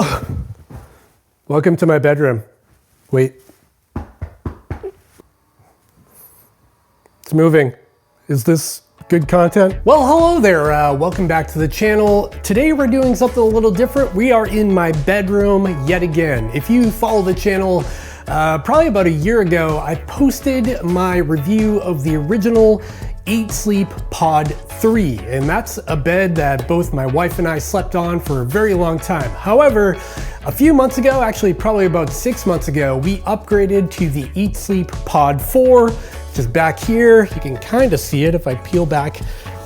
Oh, welcome to my bedroom. Wait. It's moving. Is this good content? Well, hello there. Welcome back to the channel. Today we're doing something a little different. We are in my bedroom yet again. If you follow the channel, probably about a year ago, I posted my review of the original 8 Sleep Pod 3, and that's a bed that both my wife and I slept on for a very long time. However, a few months ago, actually probably about 6 months ago, we upgraded to the 8 Sleep Pod 4, which is back here. You can kind of see it if I peel back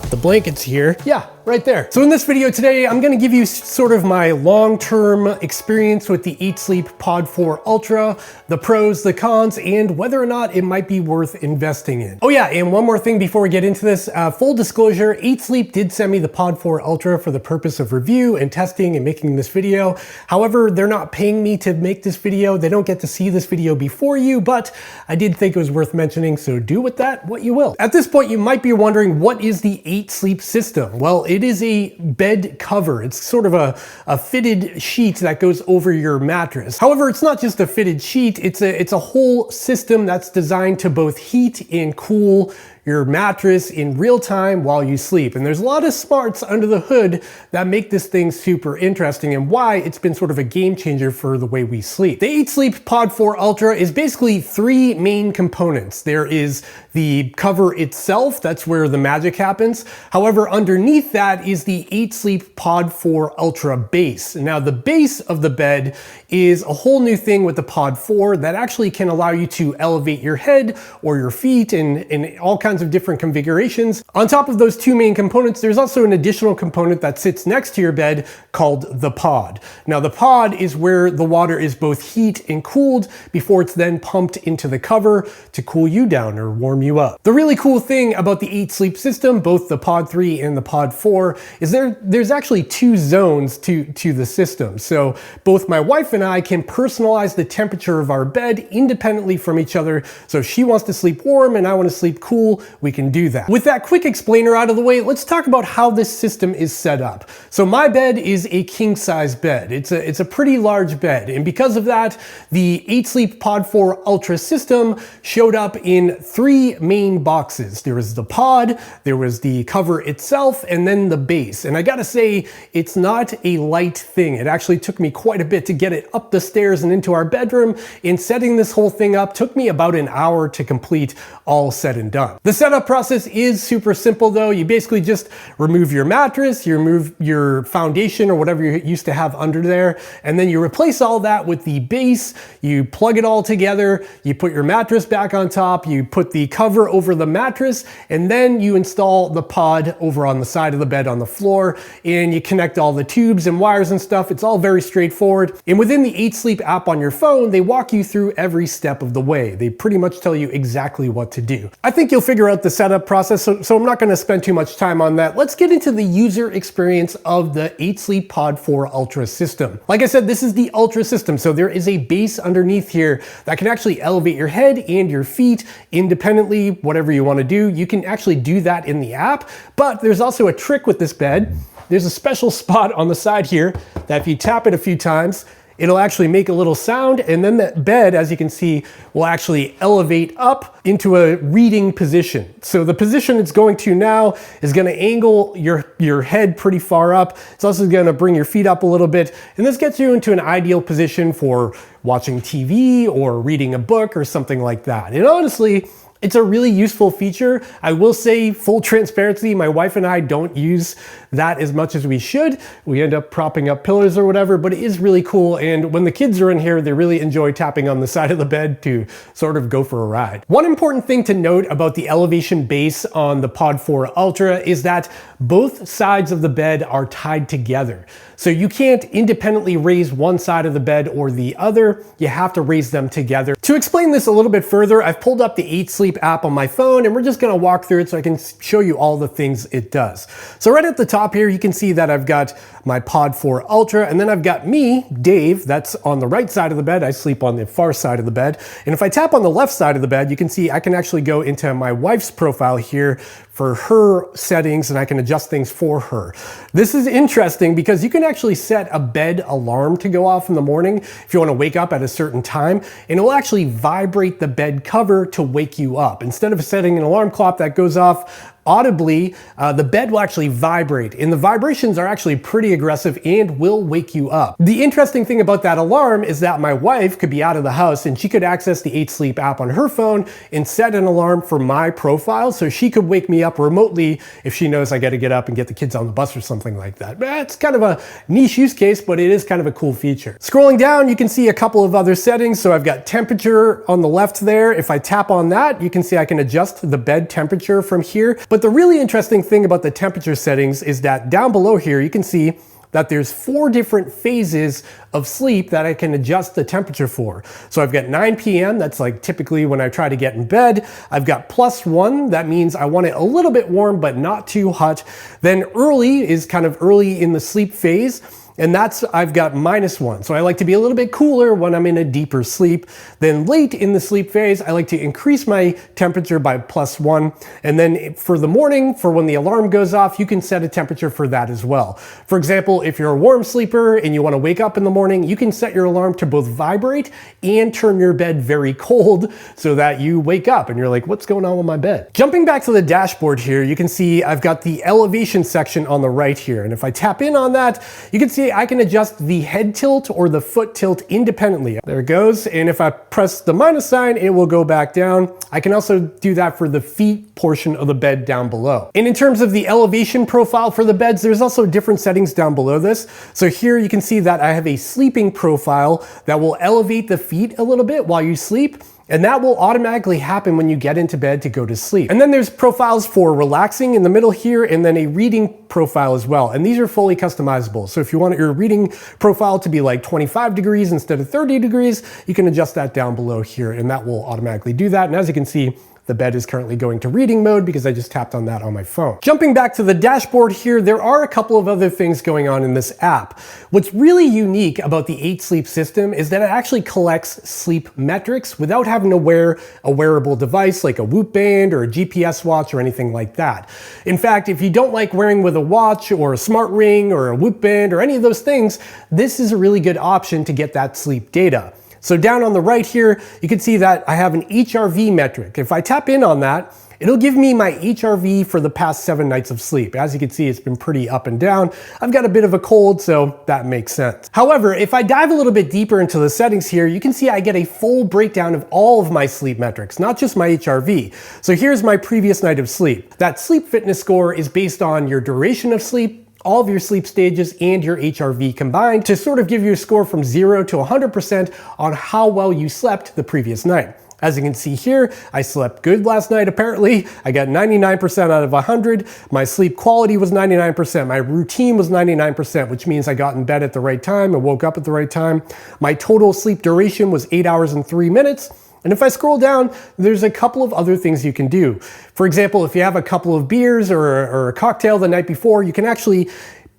the blankets here. Yeah, right there. So in this video today, I'm gonna give you sort of my long-term experience with the 8 Sleep Pod 4 Ultra, the pros, the cons, and whether or not it might be worth investing in. Oh yeah, and one more thing before we get into this, full disclosure, 8 Sleep did send me the Pod 4 Ultra for the purpose of review and testing and making this video. However, they're not paying me to make this video. They don't get to see this video before you, but I did think it was worth mentioning, so do with that what you will. At this point, you might be wondering, what is the 8 Sleep system? Well, it is a bed cover. It's sort of a fitted sheet that goes over your mattress. However, it's not just a fitted sheet, it's a whole system that's designed to both heat and cool your mattress in real time while you sleep. And there's a lot of smarts under the hood that make this thing super interesting and why it's been sort of a game changer for the way we sleep. The 8 Sleep Pod 4 Ultra is basically 3 main components. There is the cover itself, that's where the magic happens. However, underneath that is the 8 Sleep Pod 4 Ultra base. Now, the base of the bed is a whole new thing with the Pod 4 that actually can allow you to elevate your head or your feet in all kinds of different configurations. On top of those 2 main components, there's also an additional component that sits next to your bed called the pod. Now, the pod is where the water is both heat and cooled before it's then pumped into the cover to cool you down or warm you up. The really cool thing about the 8 Sleep system, both the Pod 3 and the Pod 4, is there's actually 2 zones to the system. So both my wife and I can personalize the temperature of our bed independently from each other. So if she wants to sleep warm and I want to sleep cool, we can do that. With that quick explainer out of the way, let's talk about how this system is set up. So my bed is a king size bed. It's a pretty large bed. And because of that, the 8 Sleep Pod 4 Ultra system showed up in 3 main boxes. There was the pod, there was the cover itself, and then the base. And I gotta say, it's not a light thing. It actually took me quite a bit to get it up the stairs and into our bedroom. And setting this whole thing up took me about an hour to complete, all said and done. The setup process is super simple though. You basically just remove your mattress, you remove your foundation or whatever you used to have under there, and then you replace all that with the base. You plug it all together, you put your mattress back on top, you put the cover over the mattress, and then you install the pod over on the side of the bed on the floor, and you connect all the tubes and wires and stuff. It's all very straightforward. And within the 8 Sleep app on your phone, they walk you through every step of the way. They pretty much tell you exactly what to do. I think you'll figure out the setup process, so I'm not going to spend too much time on that. Let's get into the user experience of the 8 Sleep Pod 4 Ultra system. Like I said, this is the Ultra system, so there is a base underneath here that can actually elevate your head and your feet independently, whatever you want to do. You can actually do that in the app, but there's also a trick with this bed. There's a special spot on the side here that if you tap it a few times, it'll actually make a little sound, and then that bed, as you can see, will actually elevate up into a reading position. So the position it's going to now is going to angle your head pretty far up. It's also going to bring your feet up a little bit, and this gets you into an ideal position for watching TV or reading a book or something like that. And honestly, it's a really useful feature. I will say, full transparency, my wife and I don't use that as much as we should. We end up propping up pillars or whatever, but it is really cool. And when the kids are in here, they really enjoy tapping on the side of the bed to sort of go for a ride. One important thing to note about the elevation base on the Pod 4 Ultra is that both sides of the bed are tied together. So you can't independently raise one side of the bed or the other. You have to raise them together. To explain this a little bit further, I've pulled up the 8 Sleep app on my phone, and we're just gonna walk through it so I can show you all the things it does. So right at the top here, you can see that I've got my Pod 4 Ultra, and then I've got me, Dave, that's on the right side of the bed. I sleep on the far side of the bed. And if I tap on the left side of the bed, you can see I can actually go into my wife's profile here for her settings, and I can adjust things for her. This is interesting because you can actually set a bed alarm to go off in the morning if you want to wake up at a certain time, and it will actually vibrate the bed cover to wake you up. Instead of setting an alarm clock that goes off audibly, the bed will actually vibrate, and the vibrations are actually pretty aggressive and will wake you up. The interesting thing about that alarm is that my wife could be out of the house and she could access the 8 Sleep app on her phone and set an alarm for my profile, so she could wake me up remotely if she knows I got to get up and get the kids on the bus or something like that. It's kind of a niche use case, but it is kind of a cool feature. Scrolling down, you can see a couple of other settings. So I've got temperature on the left there. If I tap on that, you can see I can adjust the bed temperature from here. But the really interesting thing about the temperature settings is that down below here, you can see that there's 4 different phases of sleep that I can adjust the temperature for. So I've got 9 p.m., that's like typically when I try to get in bed. I've got +1, that means I want it a little bit warm but not too hot. Then early is kind of early in the sleep phase, and I've got -1. So I like to be a little bit cooler when I'm in a deeper sleep. Then late in the sleep phase, I like to increase my temperature by +1. And then for the morning, for when the alarm goes off, you can set a temperature for that as well. For example, if you're a warm sleeper and you want to wake up in the morning, you can set your alarm to both vibrate and turn your bed very cold so that you wake up and you're like, what's going on with my bed? Jumping back to the dashboard here, you can see I've got the elevation section on the right here. And if I tap in on that, you can see I can adjust the head tilt or the foot tilt independently. There it goes. And if I press the minus sign, it will go back down. I can also do that for the feet portion of the bed down below. And in terms of the elevation profile for the beds, there's also different settings down below this. So here you can see that I have a sleeping profile that will elevate the feet a little bit while you sleep. And that will automatically happen when you get into bed to go to sleep. And then there's profiles for relaxing in the middle here, and then a reading profile as well. And these are fully customizable. So if you want your reading profile to be like 25 degrees instead of 30 degrees, you can adjust that down below here, and that will automatically do that. And as you can see, the bed is currently going to reading mode because I just tapped on that on my phone. Jumping back to the dashboard here, there are a couple of other things going on in this app. What's really unique about the 8 Sleep system is that it actually collects sleep metrics without having to wear a wearable device like a Whoop band or a GPS watch or anything like that. In fact, if you don't like wearing with a watch or a smart ring or a Whoop band or any of those things, this is a really good option to get that sleep data. So down on the right here, you can see that I have an HRV metric. If I tap in on that, it'll give me my HRV for the past 7 nights of sleep. As you can see, it's been pretty up and down. I've got a bit of a cold, so that makes sense. However, if I dive a little bit deeper into the settings here, you can see I get a full breakdown of all of my sleep metrics, not just my HRV. So here's my previous night of sleep. That sleep fitness score is based on your duration of sleep, all of your sleep stages, and your HRV combined to sort of give you a score from 0 to 100% on how well you slept the previous night. As you can see here, I slept good last night apparently. I got 99% out of 100. My sleep quality was 99%. My routine was 99%, which means I got in bed at the right time and woke up at the right time. My total sleep duration was 8 hours and 3 minutes. And if I scroll down, there's a couple of other things you can do. For example, if you have a couple of beers or a cocktail the night before, you can actually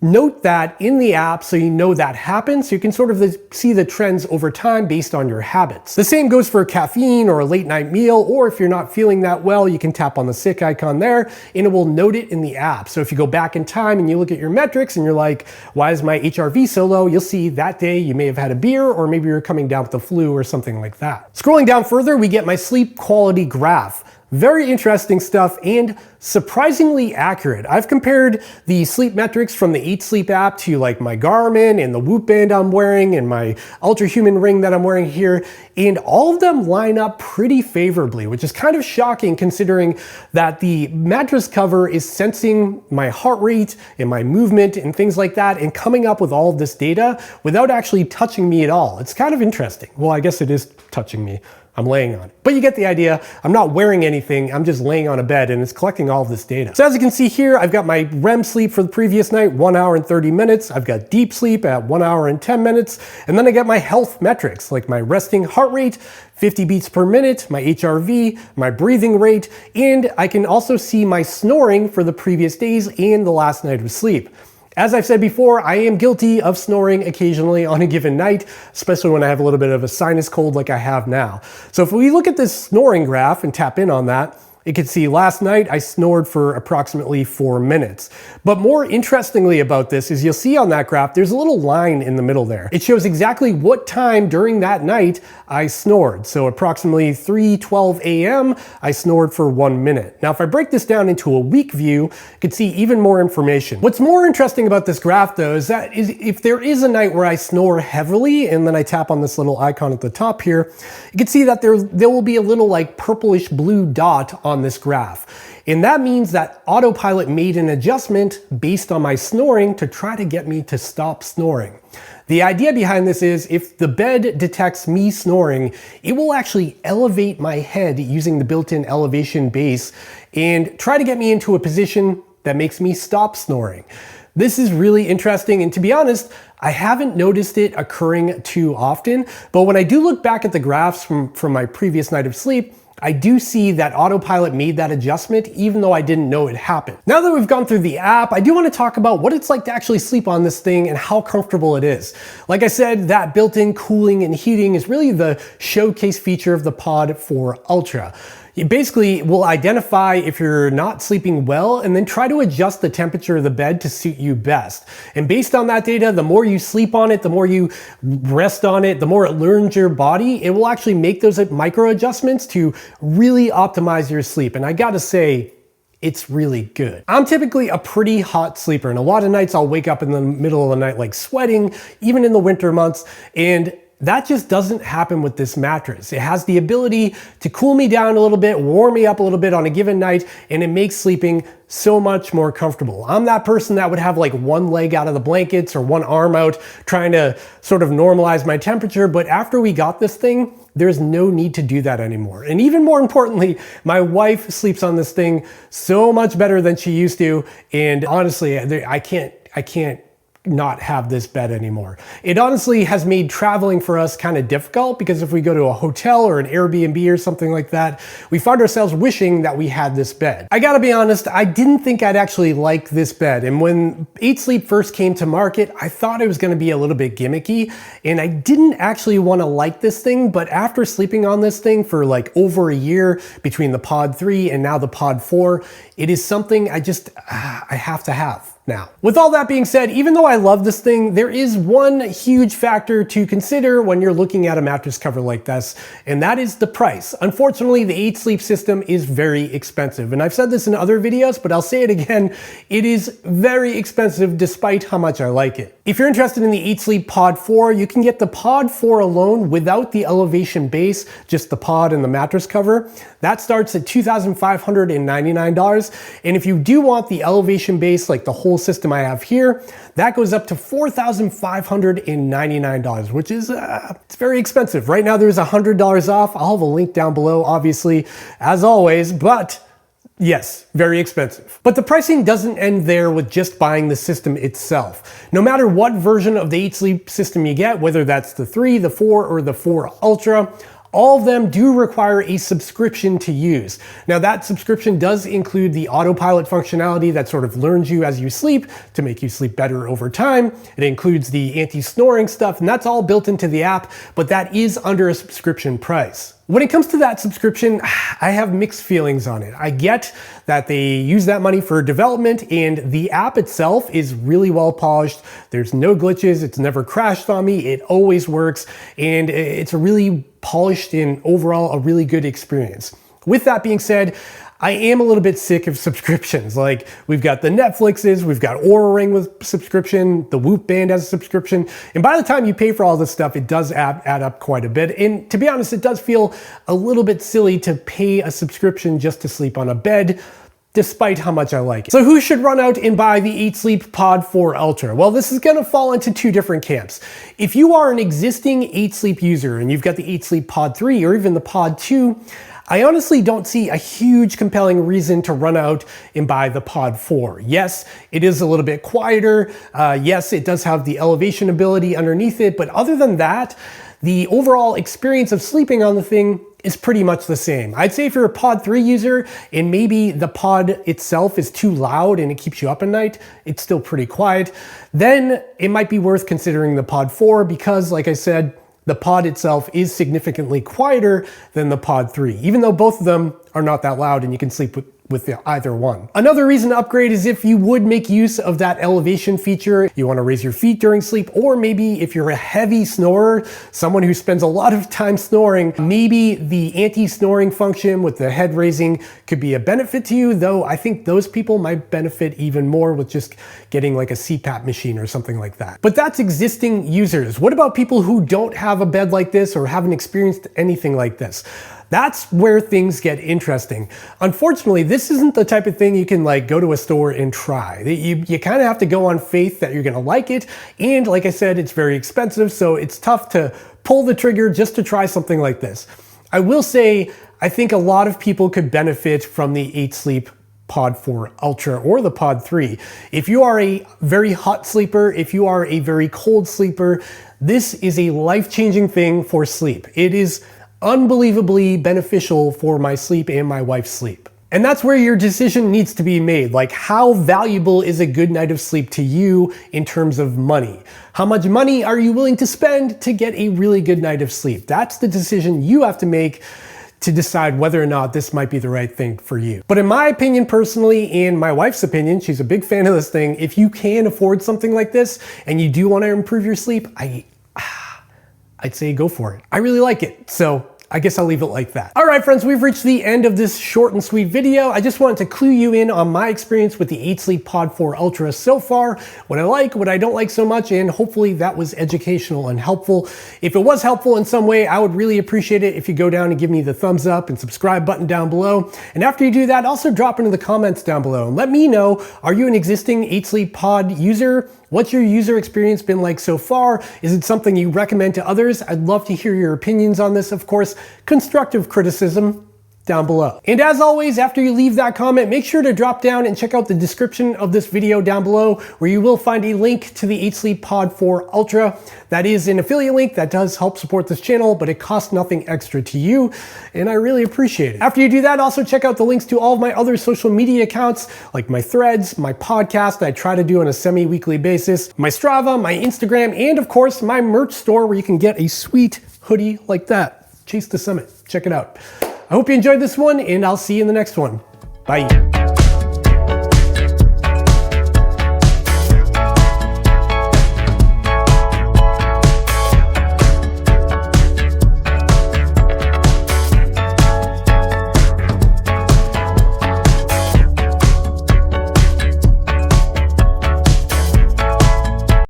note that in the app so you know that happened, so you can sort of see the trends over time based on your habits. The same goes for caffeine or a late night meal, or if you're not feeling that well, you can tap on the sick icon there and it will note it in the app. So if you go back in time and you look at your metrics and you're like, why is my HRV so low? You'll see that day you may have had a beer, or maybe you're coming down with the flu or something like that. Scrolling down further, we get my sleep quality graph. Very interesting stuff and surprisingly accurate. I've compared the sleep metrics from the 8 Sleep app to like my Garmin and the Whoop band I'm wearing and my Ultrahuman Ring that I'm wearing here, and all of them line up pretty favorably, which is kind of shocking considering that the mattress cover is sensing my heart rate and my movement and things like that and coming up with all of this data without actually touching me at all. It's kind of interesting. Well, I guess it is touching me. I'm laying on it. But you get the idea. I'm not wearing anything. I'm just laying on a bed and it's collecting all of this data. So as you can see here, I've got my REM sleep for the previous night, 1 hour and 30 minutes. I've got deep sleep at 1 hour and 10 minutes. And then I get my health metrics, like my resting heart rate, 50 beats per minute, my HRV, my breathing rate, and I can also see my snoring for the previous days and the last night of sleep. As I've said before, I am guilty of snoring occasionally on a given night, especially when I have a little bit of a sinus cold like I have now. So if we look at this snoring graph and tap in on that, You can see last night I snored for approximately 4 minutes. But more interestingly about this is you'll see on that graph, there's a little line in the middle there. It shows exactly what time during that night I snored. So approximately 3:12 a.m., I snored for 1 minute. Now, if I break this down into a week view, you can see even more information. What's more interesting about this graph though is that if there is a night where I snore heavily and then I tap on this little icon at the top here, you can see that there will be a little like purplish blue dot on this graph. And that means that autopilot made an adjustment based on my snoring to try to get me to stop snoring. The idea behind this is if the bed detects me snoring, it will actually elevate my head using the built-in elevation base and try to get me into a position that makes me stop snoring. This is really interesting, and to be honest, I haven't noticed it occurring too often, but when I do look back at the graphs from my previous night of sleep, I do see that autopilot made that adjustment even though I didn't know it happened. Now that we've gone through the app, I do want to talk about what it's like to actually sleep on this thing and how comfortable it is. Like I said, that built-in cooling and heating is really the showcase feature of the Pod 4 Ultra. It basically will identify if you're not sleeping well and then try to adjust the temperature of the bed to suit you best. And based on that data, the more you sleep on it, the more you rest on it, the more it learns your body, it will actually make those micro adjustments to really optimize your sleep. And I gotta say, it's really good. I'm typically a pretty hot sleeper, and a lot of nights I'll wake up in the middle of the night like sweating, even in the winter months, and that just doesn't happen with this mattress. It has the ability to cool me down a little bit, warm me up a little bit on a given night, and it makes sleeping so much more comfortable. I'm that person that would have like one leg out of the blankets or one arm out trying to sort of normalize my temperature, but after we got this thing, there's no need to do that anymore. And even more importantly, my wife sleeps on this thing so much better than she used to, and honestly, I can't not have this bed anymore. It honestly has made traveling for us kind of difficult because if we go to a hotel or an Airbnb or something like that, we find ourselves wishing that we had this bed. I gotta be honest, I didn't think I'd actually like this bed. And when 8 Sleep first came to market, I thought it was gonna be a little bit gimmicky and I didn't actually wanna like this thing, but after sleeping on this thing for like over a year between the Pod 3 and now the Pod 4, it is something I have to have now. With all that being said, even though I love this thing, there is one huge factor to consider when you're looking at a mattress cover like this, and that is the price. Unfortunately, the 8 Sleep system is very expensive, and I've said this in other videos, but I'll say it again, it is very expensive despite how much I like it. If you're interested in the 8 Sleep Pod 4, you can get the Pod 4 alone without the elevation base, just the pod and the mattress cover. That starts at $2,599, and if you do want the elevation base, like the whole system I have here, that goes up to $4,599, which is it's very expensive. Right now there's $100 off. I'll have a link down below, obviously, as always, but yes, very expensive. But the pricing doesn't end there with just buying the system itself. No matter what version of the 8 Sleep system you get, whether that's the 3, the 4, or the 4 Ultra, all of them do require a subscription to use. Now that subscription does include the autopilot functionality that sort of learns you as you sleep to make you sleep better over time. It includes the anti-snoring stuff, and that's all built into the app, but that is under a subscription price. When it comes to that subscription, I have mixed feelings on it. I get that they use that money for development and the app itself is really well polished. There's no glitches, it's never crashed on me, it always works, and it's a really polished and overall a really good experience. With that being said, I am a little bit sick of subscriptions. Like we've got the Netflixes, we've got Oura Ring with subscription, the Whoop Band has a subscription. And by the time you pay for all this stuff, it does add up quite a bit. And to be honest, it does feel a little bit silly to pay a subscription just to sleep on a bed, despite how much I like it. So who should run out and buy the 8 Sleep Pod 4 Ultra? Well, this is gonna fall into two different camps. If you are an existing 8 Sleep user and you've got the 8 Sleep Pod 3 or even the Pod 2, I honestly don't see a huge compelling reason to run out and buy the Pod 4. Yes, it is a little bit quieter. Yes, it does have the elevation ability underneath it, but other than that, the overall experience of sleeping on the thing is pretty much the same. I'd say if you're a Pod 3 user and maybe the pod itself is too loud and it keeps you up at night, it's still pretty quiet, then it might be worth considering the Pod 4 because, like I said, The Pod itself is significantly quieter than the Pod 3, even though both of them are not that loud and you can sleep with either one. Another reason to upgrade is if you would make use of that elevation feature, you want to raise your feet during sleep, or maybe if you're a heavy snorer, someone who spends a lot of time snoring, maybe the anti-snoring function with the head raising could be a benefit to you, though I think those people might benefit even more with just getting like a CPAP machine or something like that. But that's existing users. What about people who don't have a bed like this or haven't experienced anything like this? That's where things get interesting. Unfortunately, this isn't the type of thing you can like go to a store and try. You kind of have to go on faith that you're gonna like it. And like I said, it's very expensive, so it's tough to pull the trigger just to try something like this. I will say, I think a lot of people could benefit from the 8 Sleep Pod 4 Ultra or the Pod 3. If you are a very hot sleeper, if you are a very cold sleeper, this is a life-changing thing for sleep. It is unbelievably beneficial for my sleep and my wife's sleep. And that's where your decision needs to be made. Like, how valuable is a good night of sleep to you in terms of money? How much money are you willing to spend to get a really good night of sleep? That's the decision you have to make to decide whether or not this might be the right thing for you. But in my opinion personally, and my wife's opinion, she's a big fan of this thing, if you can afford something like this and you do want to improve your sleep, I'd say go for it. I really like it, so I guess I'll leave it like that. All right, friends, we've reached the end of this short and sweet video. I just wanted to clue you in on my experience with the 8 Sleep Pod 4 Ultra so far, what I like, what I don't like so much, and hopefully that was educational and helpful. If it was helpful in some way, I would really appreciate it if you go down and give me the thumbs up and subscribe button down below. And after you do that, also drop into the comments down below and let me know, are you an existing 8 Sleep Pod user? What's your user experience been like so far? Is it something you recommend to others? I'd love to hear your opinions on this, of course. Constructive criticism down below. And as always, after you leave that comment, make sure to drop down and check out the description of this video down below, where you will find a link to the 8 Sleep Pod 4 Ultra. That is an affiliate link that does help support this channel, but it costs nothing extra to you, and I really appreciate it. After you do that, also check out the links to all of my other social media accounts, like my threads, my podcast that I try to do on a semi-weekly basis, my Strava, my Instagram, and of course, my merch store where you can get a sweet hoodie like that. Chase the Summit. Check it out. I hope you enjoyed this one, and I'll see you in the next one. Bye.